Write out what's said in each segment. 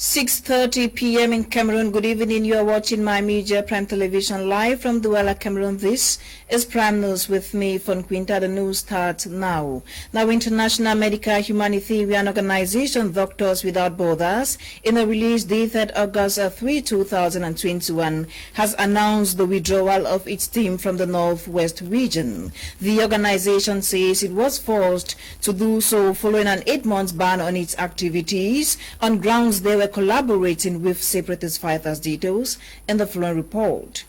6:30 p.m. in Cameroon. Good evening. You are watching My Media Prime Television live from Douala, Cameroon. This is Prime News with me, Fon Quinta. The news starts now. Now, International Medical Humanitarian Organization Doctors Without Borders, in a release dated August 3, 2021, has announced the withdrawal of its team from the Northwest region. The organization says it was forced to do so following an 8-month ban on its activities on grounds they were collaborating with separatist fighters. Details in the following report.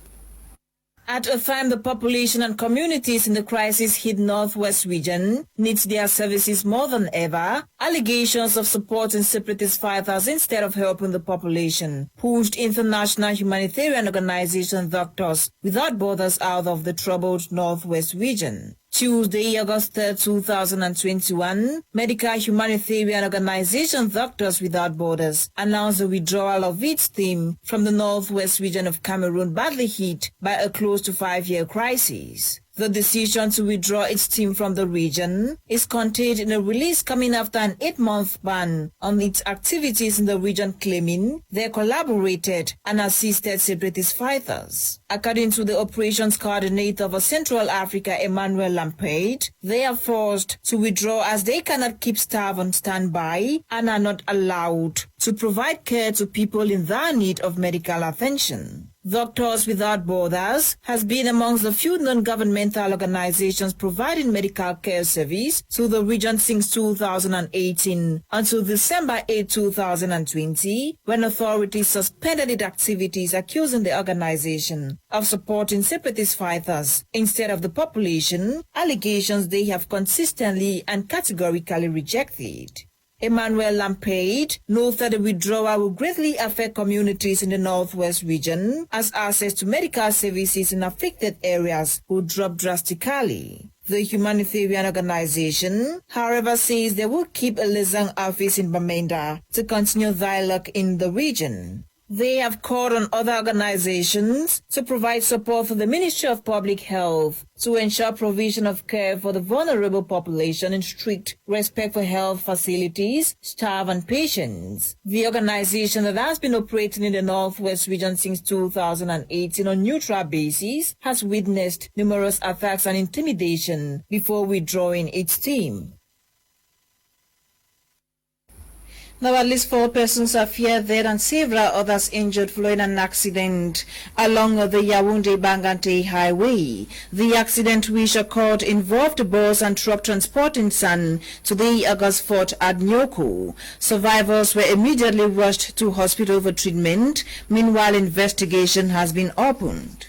At a time the population and communities in the crisis-hit Northwest region needs their services more than ever, allegations of supporting separatist fighters instead of helping the population pushed International Humanitarian Organization Doctors Without Borders out of the troubled Northwest region. Tuesday, August 3, 2021, Medical Humanitarian Organization Doctors Without Borders announced the withdrawal of its team from the Northwest region of Cameroon, badly hit by a close to 5-year crisis. The decision to withdraw its team from the region is contained in a release coming after an 8-month ban on its activities in the region, claiming they collaborated and assisted separatist fighters. According to the operations coordinator for Central Africa, Emmanuel Lampade, they are forced to withdraw as they cannot keep staff on standby and are not allowed to provide care to people in their need of medical attention. Doctors Without Borders has been amongst the few non-governmental organizations providing medical care service to the region since 2018 until December 8, 2020, when authorities suspended its activities, accusing the organization of supporting separatist fighters instead of the population, allegations they have consistently and categorically rejected. Emmanuel Lampade notes that the withdrawal will greatly affect communities in the Northwest region as access to medical services in affected areas will drop drastically. The humanitarian organization, however, says they will keep a liaison office in Bamenda to continue dialogue in the region. They have called on other organizations to provide support for the Ministry of Public Health to ensure provision of care for the vulnerable population in strict respect for health facilities, staff and patients. The organization that has been operating in the Northwest region since 2018 on neutral basis has witnessed numerous attacks and intimidation before withdrawing its team. Now, at least 4 persons are feared dead and several others injured following an accident along the Yaoundé-Bangante highway. The accident, which occurred, involved a bus and truck transporting sand today, August 4th, at Nyoko. Survivors were immediately rushed to hospital for treatment. Meanwhile, investigation has been opened.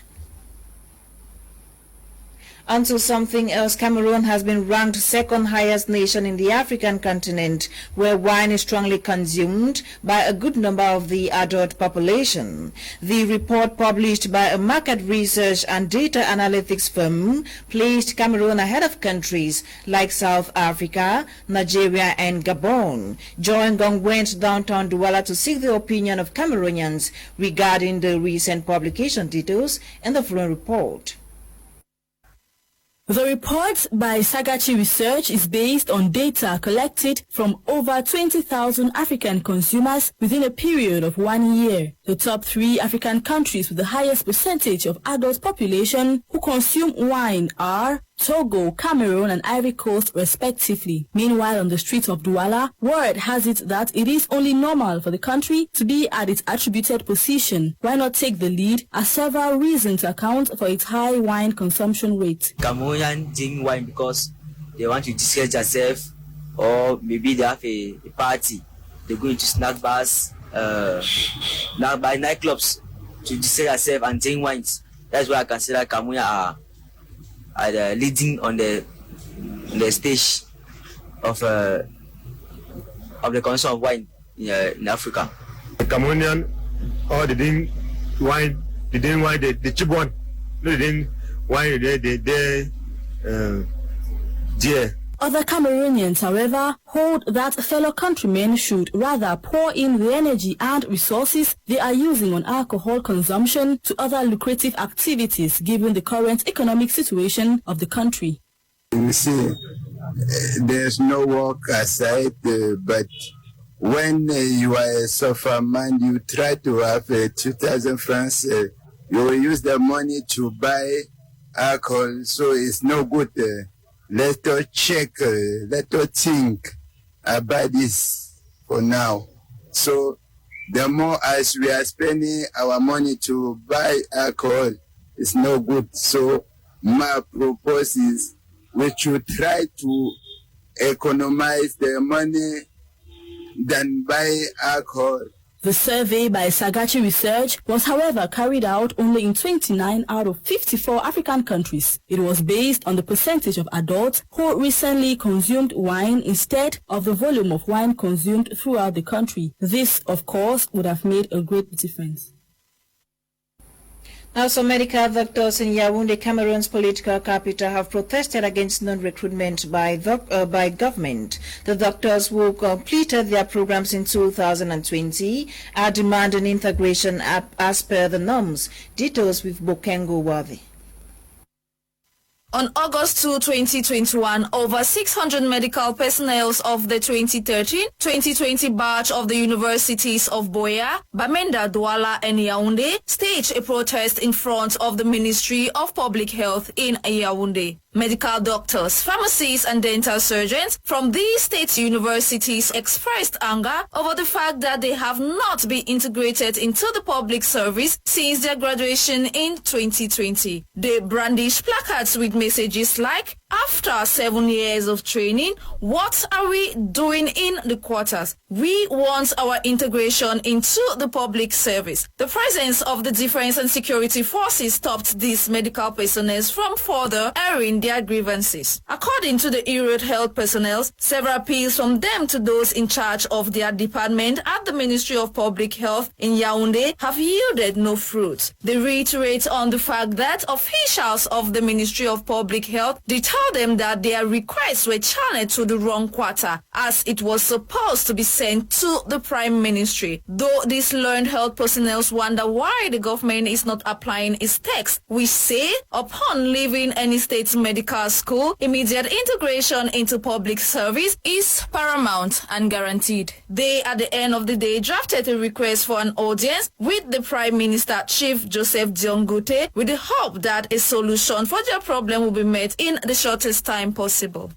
Until something else, Cameroon has been ranked second highest nation in the African continent, where wine is strongly consumed by a good number of the adult population. The report, published by a market research and data analytics firm, placed Cameroon ahead of countries like South Africa, Nigeria and Gabon. Joy Ngong went downtown Douala to seek the opinion of Cameroonians regarding the recent publication. Details in the following report. The report by Sagachi Research is based on data collected from over 20,000 African consumers within a period of 1 year. The top 3 African countries with the highest percentage of adult population who consume wine are Togo, Cameroon and Ivory Coast respectively. Meanwhile, on the streets of Douala, word has it that it is only normal for the country to be at its attributed position. Why not take the lead, as several reasons account for its high wine consumption rate. Cameroonians drink wine because they want to distress themselves, or maybe they have a party. They go into snack bars, nightclubs to distress themselves and drink wines. That's why I consider Cameroonians are leading on the stage of the consumption of wine in Africa. The Cameroonian, or they didn't wine the cheap one. No, they didn't wine the dear. Other Cameroonians, however, hold that fellow countrymen should rather pour in the energy and resources they are using on alcohol consumption to other lucrative activities given the current economic situation of the country. You see, there's no work aside, but when you are a suffer man, you try to have 2,000 francs. You will use the money to buy alcohol, so it's no good. Let us check, let us think about this for now. So the more as we are spending our money to buy alcohol, it's no good. So my proposal is we should try to economize the money than buy alcohol. The survey by Sagachi Research was, however, carried out only in 29 out of 54 African countries. It was based on the percentage of adults who recently consumed wine instead of the volume of wine consumed throughout the country. This, of course, would have made a great difference. Now, some medical doctors in Yaoundé, Cameroon's political capital, have protested against non-recruitment by government. The doctors who completed their programs in 2020 are demanding integration as per the norms. Details with Bokengo Wadi. On August 2, 2021, over 600 medical personnel of the 2013-2020 batch of the universities of Boya, Bamenda, Douala and Yaoundé staged a protest in front of the Ministry of Public Health in Yaoundé. Medical doctors, pharmacists and dental surgeons from these state universities expressed anger over the fact that they have not been integrated into the public service since their graduation in 2020. They brandished placards with messages like, "After 7 years of training, what are we doing in the quarters? We want our integration into the public service." The presence of the defense and security forces stopped these medical personnel from further airing their grievances. According to the Irate health personnel, several appeals from them to those in charge of their department at the Ministry of Public Health in Yaoundé have yielded no fruit. They reiterate on the fact that officials of the Ministry of Public Health tell them that their requests were channeled to the wrong quarter, as it was supposed to be sent to the Prime Ministry. Though these learned health personnel wonder why the government is not applying its text, which say, upon leaving any state medical school, immediate integration into public service is paramount and guaranteed. They, at the end of the day, drafted a request for an audience with the Prime Minister, Chief Joseph Diongote, with the hope that a solution for their problem will be met in the shortest time possible.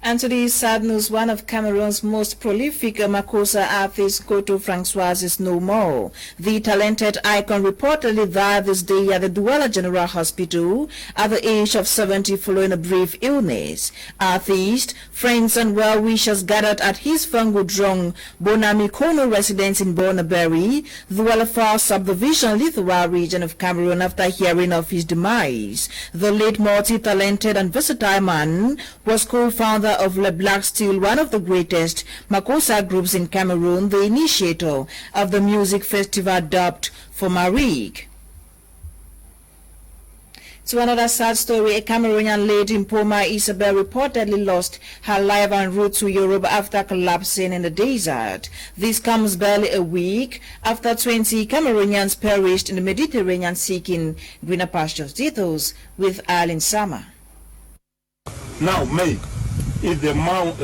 And today's sad news, one of Cameroon's most prolific Makossa artists, Koto Francois, is no more. The talented icon reportedly died this day at the Douala General Hospital at the age of 70 following a brief illness. Artists, friends and well-wishers gathered at his Fangudrong Bonamikono residence in Bornaberry, Douala Far subdivision, Lithoa region of Cameroon, after hearing of his demise. The late multi-talented and versatile man was co-founder of Le Black Steel, one of the greatest Makossa groups in Cameroon, the initiator of the music festival dubbed for Marique. To another sad story, a Cameroonian lady in Poma, Isabel, reportedly lost her life en route to Europe after collapsing in the desert. This comes barely a week after 20 Cameroonians perished in the Mediterranean seeking greener pastures. Details with Alan Sama. Now, May is the month,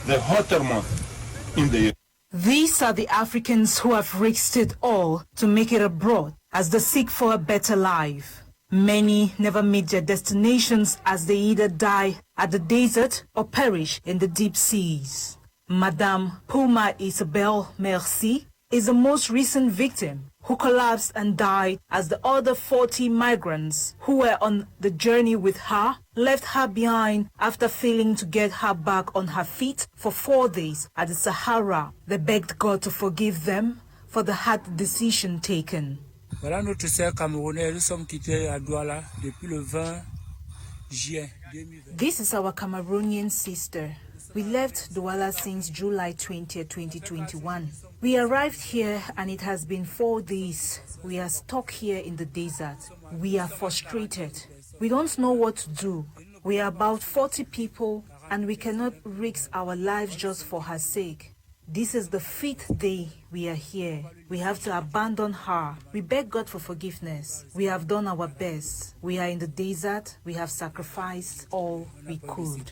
the hotter month in the year. These are the Africans who have risked it all to make it abroad as they seek for a better life. Many never meet their destinations as they either die at the desert or perish in the deep seas. Madame Puma Isabel Merci is the most recent victim who collapsed and died as the other 40 migrants who were on the journey with her left her behind after failing to get her back on her feet for 4 days at the Sahara. They begged God to forgive them for the hard decision taken. Voilà notre sœur camerounaise, nous sommes quittés à Douala depuis le 20 juin 2020. This is our Cameroonian sister. We left Douala since July 20, 2021. We arrived here and it has been 4 days. We are stuck here in the desert. We are frustrated. We don't know what to do. We are about 40 people and we cannot risk our lives just for her sake. This is the 5th day we are here. We have to abandon her. We beg God for forgiveness. We have done our best. We are in the desert. We have sacrificed all we could.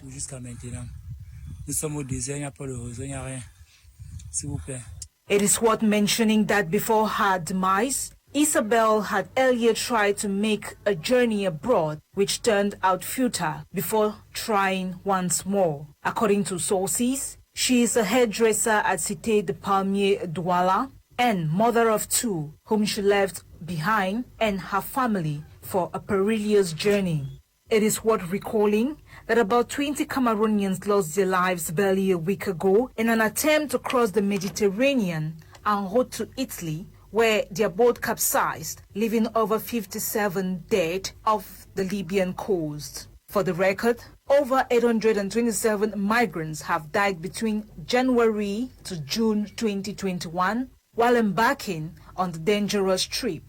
It is worth mentioning that before her demise, Isabel had earlier tried to make a journey abroad, which turned out futile before trying once more. According to sources, she is a hairdresser at Cité de Palmier Douala and mother of 2, whom she left behind and her family for a perilous journey. It is worth recalling that about 20 Cameroonians lost their lives barely a week ago in an attempt to cross the Mediterranean en route to Italy, where their boat capsized, leaving over 57 dead off the Libyan coast. For the record, over 827 migrants have died between January to June 2021 while embarking on the dangerous trip.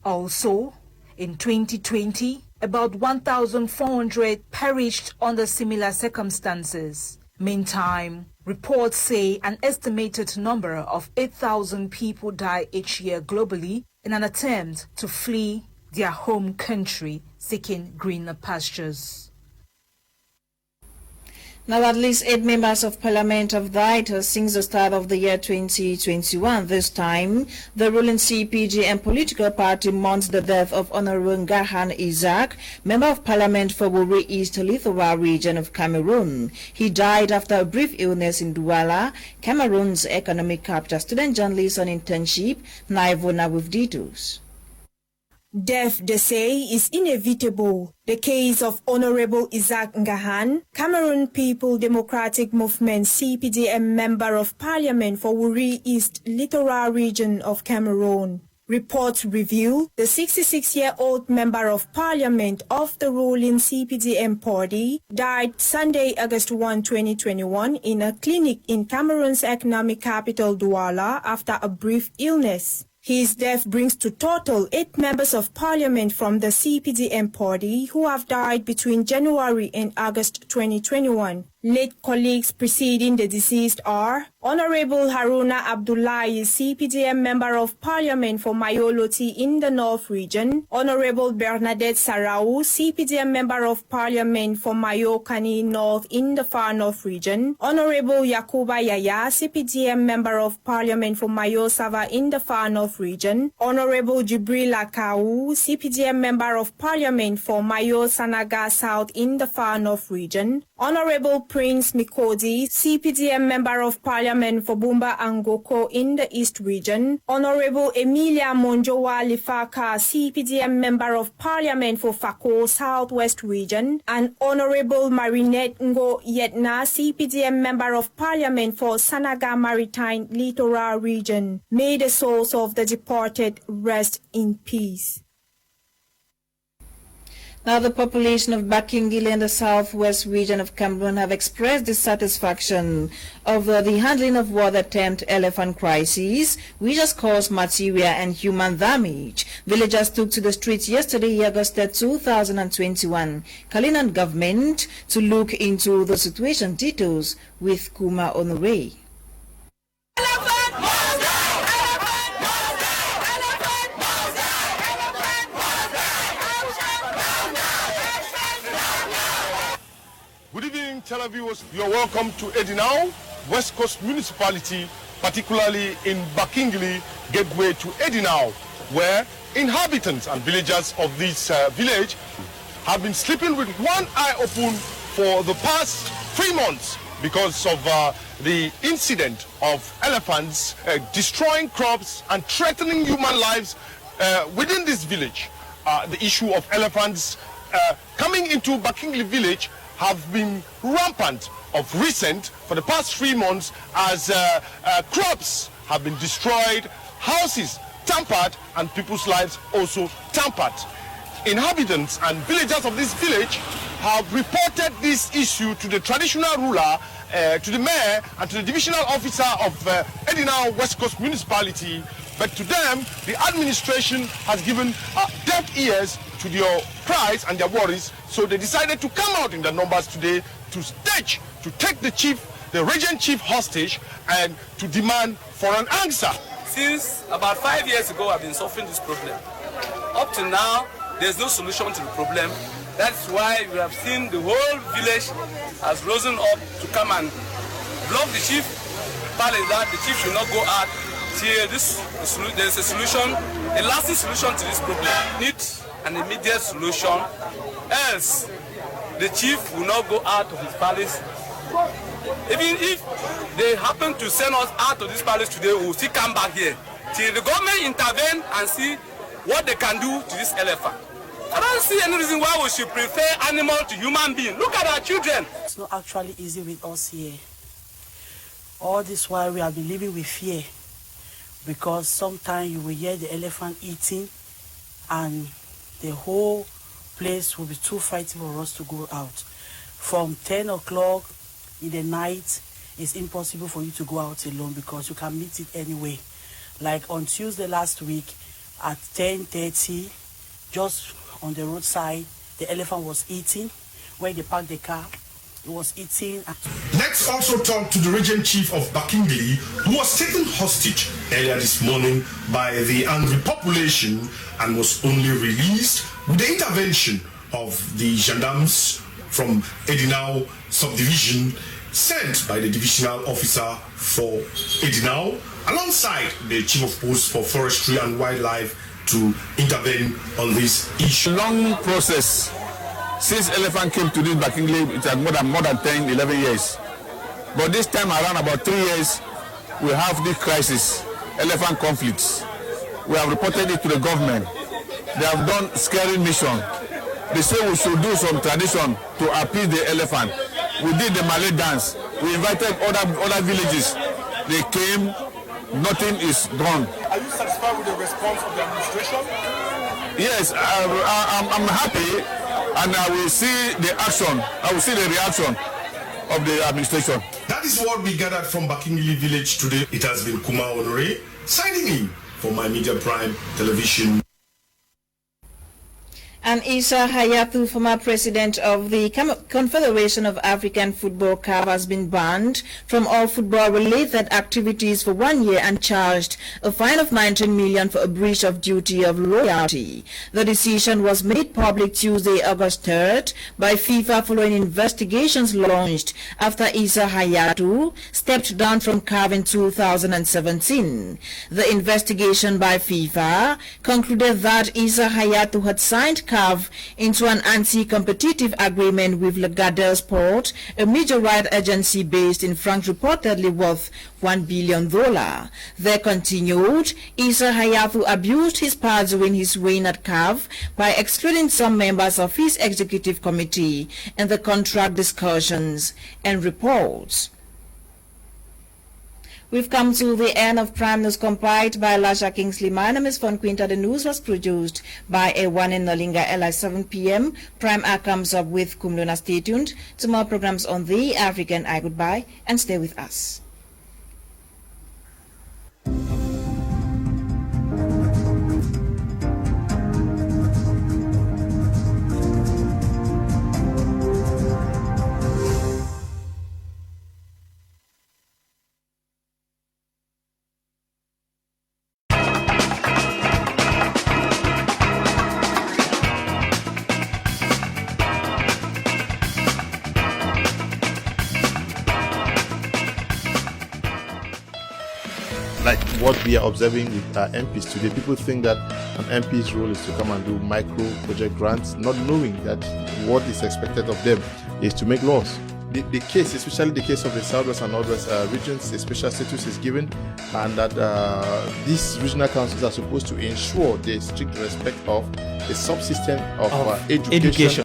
Also, in 2020, about 1,400 perished under similar circumstances. Meantime, reports say an estimated number of 8,000 people die each year globally in an attempt to flee their home country seeking greener pastures. Now, at least 8 members of parliament have died since the start of the year 2021. This time, the ruling CPGM political party mourns the death of Honorable Garhan Isaac, member of parliament for Wuri East Lithowa region of Cameroon. He died after a brief illness in Douala, Cameroon's economic capital. Student journalist on internship, Naivona with details. Death, they say, is inevitable. The case of Honorable Isaac Ngahan, Cameroon People Democratic Movement CPDM Member of Parliament for Wuri East Littoral Region of Cameroon. Reports reveal the 66-year-old Member of Parliament of the ruling CPDM party died Sunday, August 1, 2021 in a clinic in Cameroon's economic capital Douala after a brief illness. His death brings to total 8 members of parliament from the CPDM party who have died between January and August 2021. Late colleagues preceding the deceased are Honorable Haruna Abdullahi, CPDM Member of Parliament for Mayoloti in the North Region, Honorable Bernadette Sarau, CPDM Member of Parliament for Mayokani North in the Far North Region, Honorable Yakuba Yaya, CPDM Member of Parliament for Mayo Sava in the Far North Region, Honorable Jibril Akau, CPDM Member of Parliament for Mayo Sanaga South in the Far North Region, Honorable Prince Mikodi, CPDM Member of Parliament for Bumba Angoko in the East Region, Honorable Emilia Monjowa Lifaka, CPDM Member of Parliament for Fako Southwest Region, and Honorable Marinette Ngo Yetna, CPDM Member of Parliament for Sanaga Maritime Littoral Region. May the souls of the departed rest in peace. Now, the population of Bakingili and the southwest region of Cameroon have expressed dissatisfaction over the handling of water-tempt elephant crisis, which has caused material and human damage. Villagers took to the streets yesterday, August 2021, calling on government to look into the situation. Details with Kuma Honore. Good evening, televiewers. You are welcome to Edinau, West Coast Municipality, particularly in Bakingili, gateway to Edinau, where inhabitants and villagers of this village have been sleeping with one eye open for the past 3 months because of the incident of elephants destroying crops and threatening human lives within this village. The issue of elephants coming into Bakingili village have been rampant of recent for the past 3 months as crops have been destroyed, houses tampered, and people's lives also tampered. Inhabitants and villagers of this village have reported this issue to the traditional ruler, to the mayor, and to the divisional officer of Edinau West Coast Municipality. But to them, the administration has given deaf ears to their cries and their worries, so they decided to come out in their numbers today to stage, to take the chief the region chief hostage and to demand for an answer. Since about 5 years ago, I've been suffering this problem. Up to now, there's no solution to the problem. That's why we have seen the whole village has risen up to come and block the chief palace that the chief should not go out till there's a solution, a lasting solution to this problem. Need an immediate solution, else the chief will not go out of his palace. Even if they happen to send us out of this palace today, we will still come back here till the government intervene and see what they can do to this elephant. I don't see any reason why we should prefer animal to human being. Look at our children. It's not actually easy with us here. All this while we have been living with fear, because sometimes you will hear the elephant eating and the whole place will be too frightening for us to go out. From 10 o'clock in the night, it's impossible for you to go out alone because you can meet it anyway. Like on Tuesday last week at 10:30, just on the roadside, the elephant was eating. When they parked the car, it was eating. Let's also talk to the region chief of Bakingili, who was taken hostage earlier this morning by the angry population and was only released with the intervention of the gendarmes from Edinau subdivision sent by the divisional officer for Edinau alongside the chief of post for forestry and wildlife to intervene on this issue. Long process. Since elephant came to this Bakingili, it had more than 10, 11 years. But this time around, about 3 years, we have this crisis, elephant conflicts. We have reported it to the government. They have done scary mission. They say we should do some tradition to appease the elephant. We did the Malay dance. We invited other villages. They came, nothing is done. Are you satisfied with the response of the administration? Yes, I'm happy, and I will see the action. I will see the reaction of the administration. That is what we gathered from Bakingili village today. It has been Kuma Honore signing in for My Media Prime Television. And Issa Hayatou, former president of the Confederation of African Football CAF, has been banned from all football-related activities for 1 year and charged a fine of 19 million for a breach of duty of loyalty. The decision was made public Tuesday, August 3rd, by FIFA following investigations launched after Issa Hayatou stepped down from CAF in 2017. The investigation by FIFA concluded that Issa Hayatou had signed CAF into an anti-competitive agreement with Legadel Sport, a major right agency based in France, reportedly worth $1 billion. They continued, Issa Hayatou abused his power during his reign at CAF by excluding some members of his executive committee in the contract discussions and reports. We've come to the end of Prime News compiled by Lasha Kingsley. My name is Fon Quinta. The news was produced by A1 in Nalinga at 7 p.m. Prime Hour comes up with Kumluna. Stay tuned to more programs on the African Eye. Goodbye and stay with us. Like what we are observing with our MPs today, people think that an MP's role is to come and do micro project grants, not knowing that what is expected of them is to make laws. The case, especially the case of the Southwest and Northwest regions, a special status is given, and that these regional councils are supposed to ensure the strict respect of the subsystem of education.